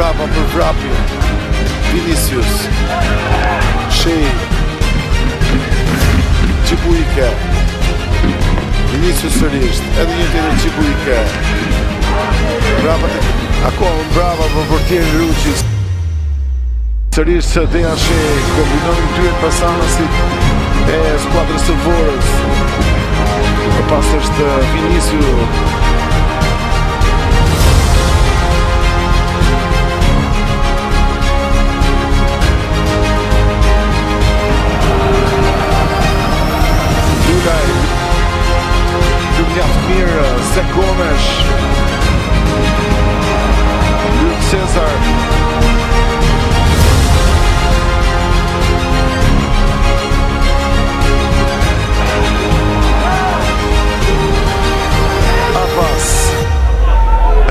Brava për vrapin. Vinicius. Shej. Qibuike. Vinicius sërisht. Edhe një tjetër Qibuike. Brava të... Akon brava për portierin Ruçis. Sërish Dejan Shej. Kombinojnë dyet pasanësit e skuadrës së Vorës. Pas është Vinicius. Dulaj. Duljaft mirë, Zek Gomes. Luke Cezar.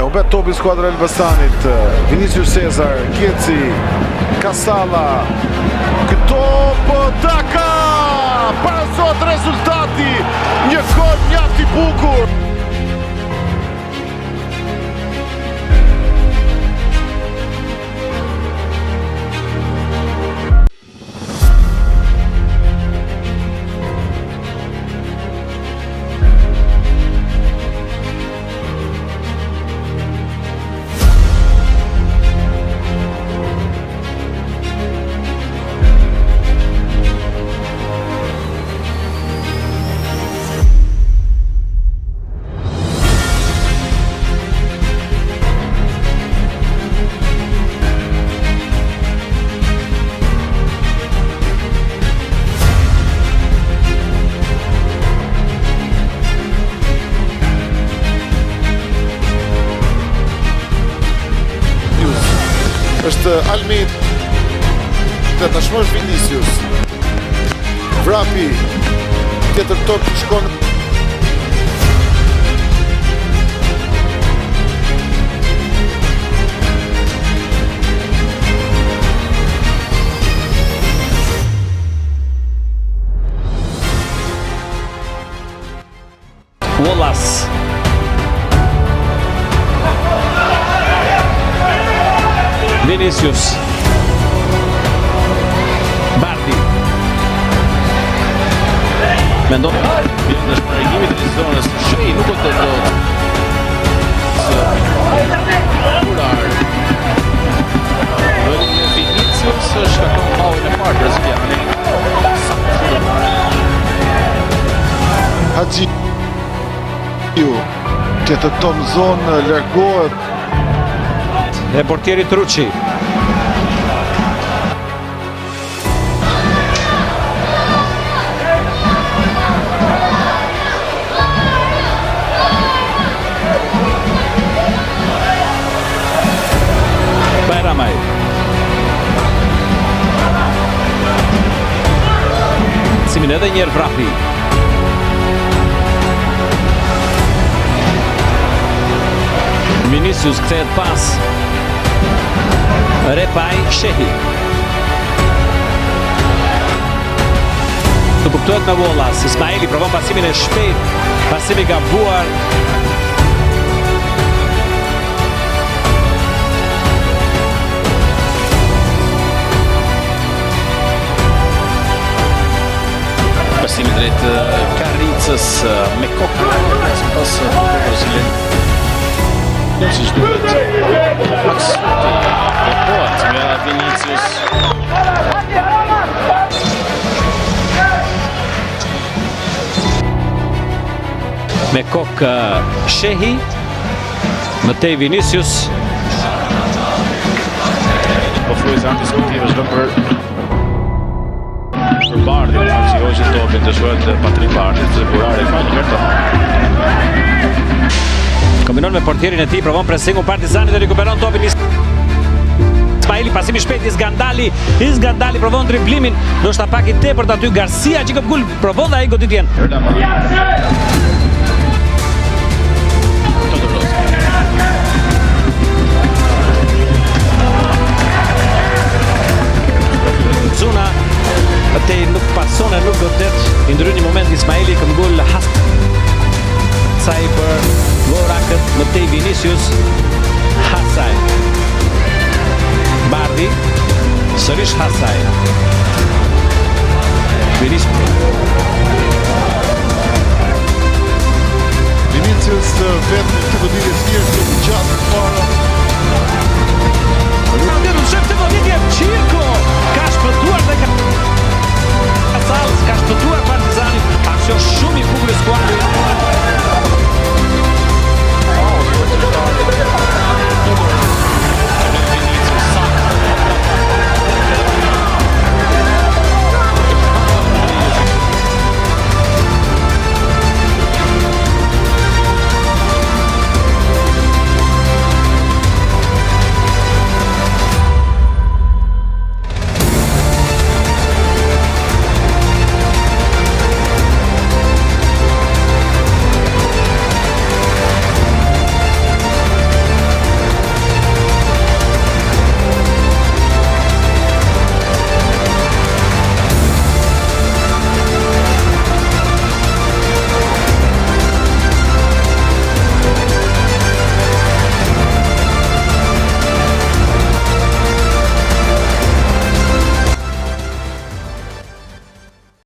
Bet topi skuadra Elbasanit. Vinicius Cezar, Gjeci, Kasala. Këto Daka! Parasot rezultati, një gol mjaft i bukur. Është Almid. Të tashmë është Vinicius. Vrapi. Tjetër top që shkon. Wallace. Vinicius. Bardi. Mendon. Në shpërgjimit të zonës. Shej nuk të dot. Kurar. Vëllë Vinicius është akon mallin e parë brazilianin. Hadji. Tjetër tom zonë largohet. E portierit Ruçi. Bayramay. Simin edhe njerë vrapi. Vinicius kthehet pas. Repaj Shehi. Të kuptohet me Wallace. Ismaili provon pasimin e shpejt. Pasimi gabuar. Pasimi drejt Karricës me kokë. Pas Brazilin. Si shduhet. Max. Nga Vinicius. Me kokë Shehi. Mëtej Vinicius. Po fluiz antisportive është për Bardin, funksionin topin të shkruajt Patrik Bardit, të burari falë vërtet. Kombinon me portierin e tij, provon presingun Partizani dhe rikuperon topin. Ismaili pasimi shpejt Izgandali provon driblimin, ndoshta pak i tepërt aty Garcia që gol provon dhe ai goditjen. Zuna atë nuk pason e nuk godet. I ndryn një moment Ismaili këm gol has Hasaj për Gorakët, mëtej Vinicius Hasaj. Sërish Hasaj. Verismo. Vinicius vetë në këtë goditje thjesht të gjatë para